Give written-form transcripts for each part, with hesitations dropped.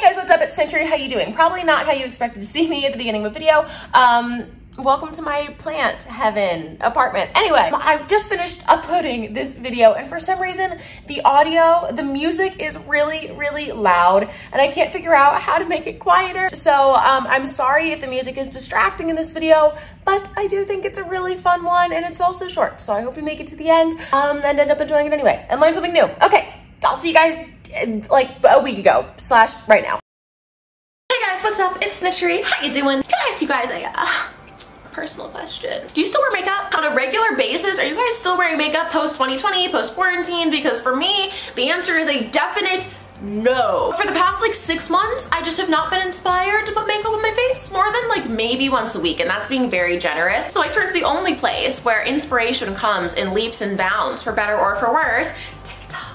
Hey guys, what's up? It's Snitchery. How you doing? Probably not how you expected to see me at the beginning of a video. Welcome to my plant heaven apartment. Anyway, I just finished uploading this video and for some reason the audio, the music is really, really loud and I can't figure out how to make it quieter. So I'm sorry if the music is distracting in this video, but I do think it's a really fun one and it's also short. So I hope you make it to the end and end up enjoying it anyway and learn something new. Okay, I'll see you guys like a week ago / right now. Hey guys, what's up? It's Snitchery. How you doing? Can I ask you guys a personal question? Do you still wear makeup on a regular basis? Are you guys still wearing makeup post 2020, post quarantine? Because for me, the answer is a definite no. For the past like 6 months, I just have not been inspired to put makeup on my face more than like maybe once a week, and that's being very generous. So I turned to the only place where inspiration comes in leaps and bounds, for better or for worse, TikTok.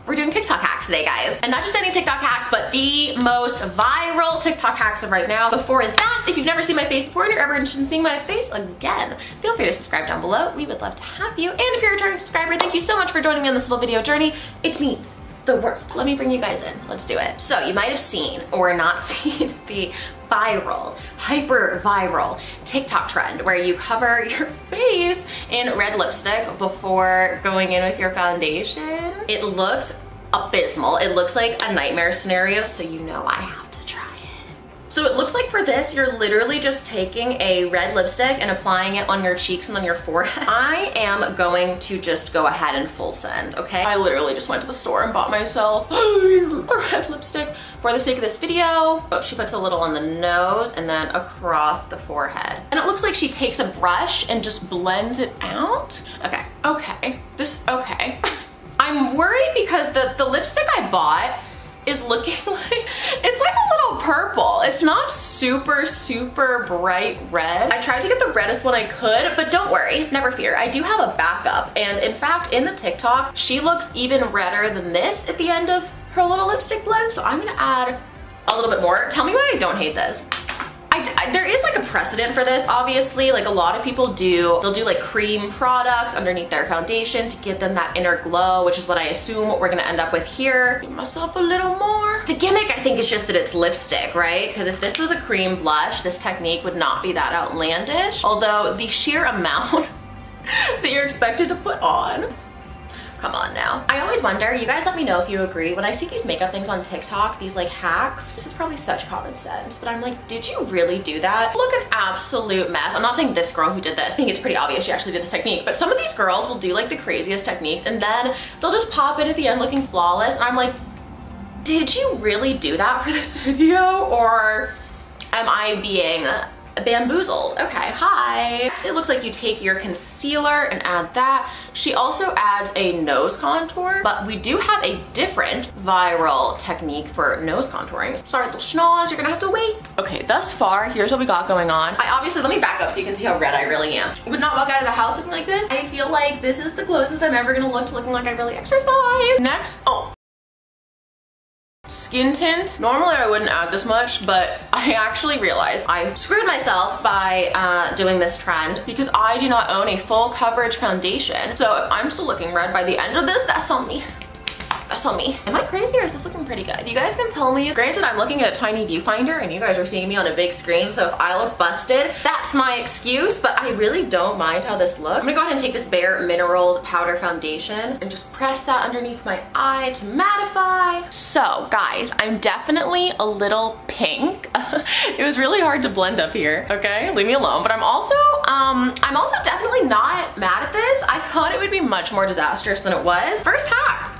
We're doing TikTok hacks today, guys. And not just any TikTok hacks, but the most viral TikTok hacks of right now. Before that, if you've never seen my face before and you're ever interested in seeing my face again, feel free to subscribe down below. We would love to have you. And if you're a returning subscriber, thank you so much for joining me on this little video journey. It means the world. Let me bring you guys in. Let's do it. So you might have seen or not seen the viral, hyper viral TikTok trend where you cover your face in red lipstick before going in with your foundation. It looks abysmal. It looks like a nightmare scenario, so you know I have to try it. So it looks like for this, you're literally just taking a red lipstick and applying it on your cheeks and on your forehead. I am going to just go ahead and full send, okay? I literally just went to the store and bought myself a red lipstick for the sake of this video. Oh, she puts a little on the nose and then across the forehead. And it looks like she takes a brush and just blends it out. Okay, okay. I'm worried because the lipstick I bought is looking like, it's like a little purple. It's not super, super bright red. I tried to get the reddest one I could, but don't worry, never fear. I do have a backup. And in fact, in the TikTok, she looks even redder than this at the end of her little lipstick blend. So I'm gonna add a little bit more. Tell me why I don't hate this. There is like a precedent for this, obviously. Like a lot of people they'll do like cream products underneath their foundation to give them that inner glow, which is what I assume what we're gonna end up with here. Give myself a little more. The gimmick, I think, is just that it's lipstick, right? Because if this was a cream blush, this technique would not be that outlandish. Although the sheer amount that you're expected to put on, come on now. I always wonder, you guys let me know if you agree, when I see these makeup things on TikTok, these like hacks, this is probably such common sense, but I'm like, did you really do that? Look an absolute mess. I'm not saying this girl who did this. I think it's pretty obvious she actually did this technique, but some of these girls will do like the craziest techniques and then they'll just pop in at the end looking flawless. And I'm like, did you really do that for this video? Or am I being bamboozled? Okay, hi. Next, it looks like you take your concealer and add that. She also adds a nose contour, but we do have a different viral technique for nose contouring. Sorry, little schnoz, you're gonna have to wait. Okay, thus far, here's what we got going on. Let me back up so you can see how red I really am. I would not walk out of the house looking like this. I feel like this is the closest I'm ever gonna look to looking like I really exercise. Next, skin tint. Normally I wouldn't add this much, but I actually realized I screwed myself by doing this trend because I do not own a full coverage foundation. So if I'm still looking red by the end of this, that's on me. That's on me. Am I crazy or is this looking pretty good? You guys can tell me. Granted, I'm looking at a tiny viewfinder and you guys are seeing me on a big screen, so if I look busted, that's my excuse, but I really don't mind how this looks. I'm gonna go ahead and take this Bare Minerals powder foundation and just press that underneath my eye to mattify. So guys, I'm definitely a little pink. It was really hard to blend up here, okay? Leave me alone. But I'm also definitely not mad at this. I thought it would be much more disastrous than it was. First hack.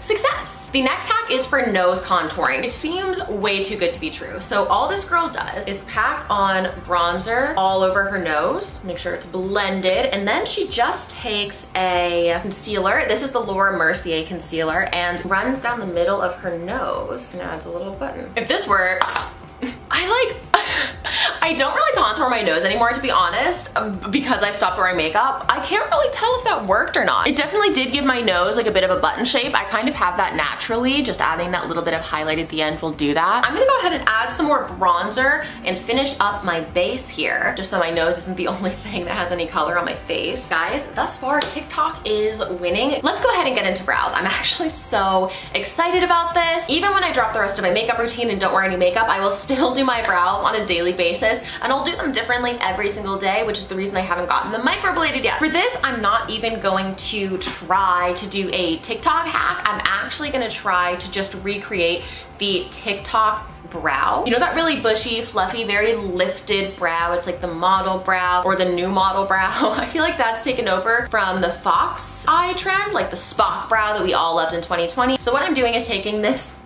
Success! The next hack is for nose contouring. It seems way too good to be true. So all this girl does is pack on bronzer all over her nose, make sure it's blended, and then she just takes a concealer. This is the Laura Mercier concealer, and runs down the middle of her nose and adds a little button. If this works, I like I don't really contour my nose anymore, to be honest, because I've stopped wearing makeup. I can't really tell if that worked or not. It definitely did give my nose like a bit of a button shape. I kind of have that naturally. Just adding that little bit of highlight at the end will do that. I'm gonna go ahead and add some more bronzer and finish up my base here, just so my nose isn't the only thing that has any color on my face. Guys, thus far, TikTok is winning. Let's go ahead and get into brows. I'm actually so excited about this. Even when I drop the rest of my makeup routine and don't wear any makeup, I will still do my brows on a daily basis, and I'll do them differently every single day, which is the reason I haven't gotten them microbladed yet. For this, I'm not even going to try to do a TikTok hack. I'm actually gonna try to just recreate the TikTok brow. You know that really bushy, fluffy, very lifted brow? It's like the model brow or the new model brow. I feel like that's taken over from the fox eye trend, like the Spock brow that we all loved in 2020. So what I'm doing is taking this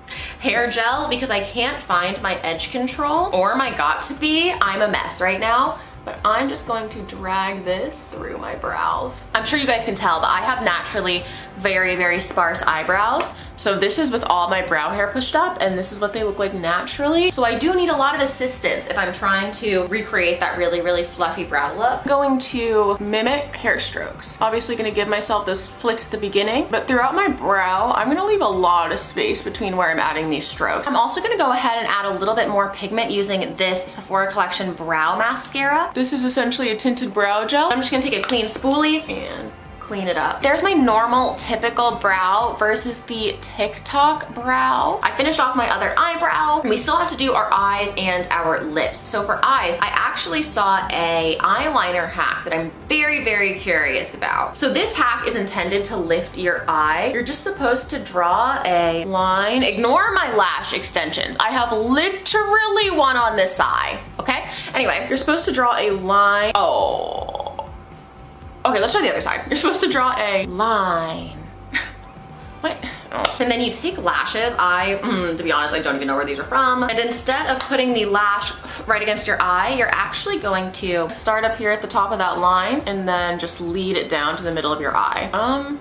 hair gel, because I can't find my edge control or my got2b. I'm a mess right now, but I'm just going to drag this through my brows. I'm sure you guys can tell, but I have naturally very, very sparse eyebrows. So this is with all my brow hair pushed up, and this is what they look like naturally. So I do need a lot of assistance if I'm trying to recreate that really, really fluffy brow look. I'm going to mimic hair strokes. Obviously gonna give myself those flicks at the beginning, but throughout my brow, I'm gonna leave a lot of space between where I'm adding these strokes. I'm also gonna go ahead and add a little bit more pigment using this Sephora Collection Brow Mascara. This is essentially a tinted brow gel. I'm just gonna take a clean spoolie and clean it up. There's my normal, typical brow versus the TikTok brow. I finished off my other eyebrow. We still have to do our eyes and our lips. So for eyes, I actually saw a eyeliner hack that I'm very, very curious about. So this hack is intended to lift your eye. You're just supposed to draw a line. Ignore my lash extensions. I have literally one on this eye, okay? Anyway, you're supposed to draw a line. Oh. Okay, let's try the other side. You're supposed to draw a line. What? Oh. And then you take lashes. To be honest, I don't even know where these are from. And instead of putting the lash right against your eye, you're actually going to start up here at the top of that line and then just lead it down to the middle of your eye.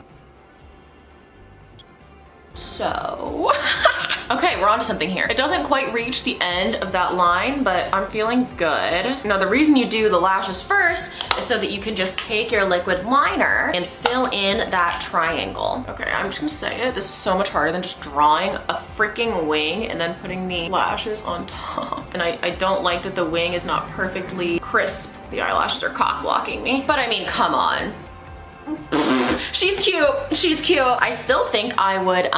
So, okay, we're onto something here. It doesn't quite reach the end of that line, but I'm feeling good. Now, the reason you do the lashes first is so that you can just take your liquid liner and fill in that triangle. Okay, I'm just gonna say it. This is so much harder than just drawing a freaking wing and then putting the lashes on top. And I don't like that the wing is not perfectly crisp. The eyelashes are cock blocking me. But I mean, come on. She's cute, she's cute. I still think I would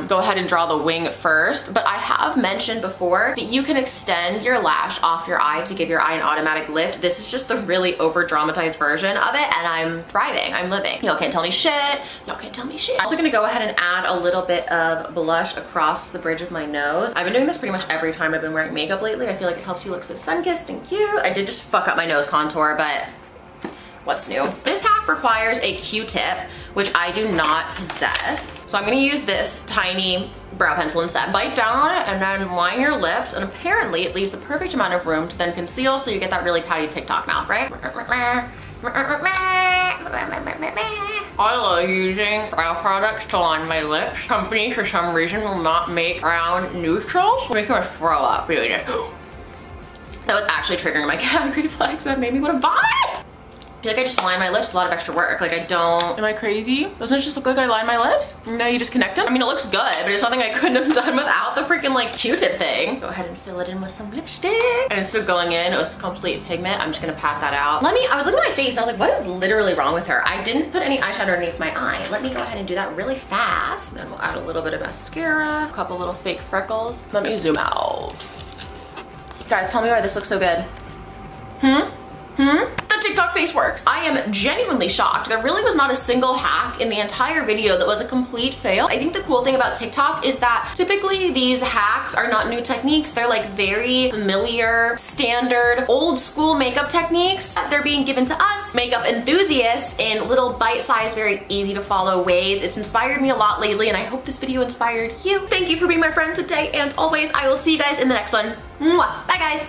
go ahead and draw the wing first, but I have mentioned before that you can extend your lash off your eye to give your eye an automatic lift. This is just the really over dramatized version of it, and I'm thriving, I'm living. Y'all can't tell me shit, y'all can't tell me shit. I'm also gonna go ahead and add a little bit of blush across the bridge of my nose. I've been doing this pretty much every time I've been wearing makeup lately. I feel like it helps you look so sun-kissed and cute. I did just fuck up my nose contour, but what's new? This hack requires a Q-tip, which I do not possess. So I'm gonna use this tiny brow pencil instead. Bite down on it and then line your lips, and apparently it leaves the perfect amount of room to then conceal so you get that really pouty TikTok mouth, right? I love using brow products to line my lips. Companies for some reason will not make brown neutrals. Make me throw up, dude. That was actually triggering my gag reflex. That made me want to vomit. I feel like I just line my lips, a lot of extra work. Like I don't, am I crazy? Doesn't it just look like I line my lips? Now you just connect them? I mean, it looks good, but it's something I couldn't have done without the freaking like Q-tip thing. Go ahead and fill it in with some lipstick. And instead of going in with complete pigment, I'm just gonna pat that out. I was looking at my face and I was like, what is literally wrong with her? I didn't put any eyeshadow underneath my eye. Let me go ahead and do that really fast. Then we'll add a little bit of mascara, a couple little fake freckles. Let me zoom out. Guys, tell me why this looks so good. The TikTok face works. I am genuinely shocked. There really was not a single hack in the entire video that was a complete fail. I think the cool thing about TikTok is that typically these hacks are not new techniques. They're like very familiar, standard, old school makeup techniques. They're being given to us, makeup enthusiasts, in little bite-sized, very easy to follow ways. It's inspired me a lot lately, and I hope this video inspired you. Thank you for being my friend today, and always, I will see you guys in the next one. Mwah. Bye guys.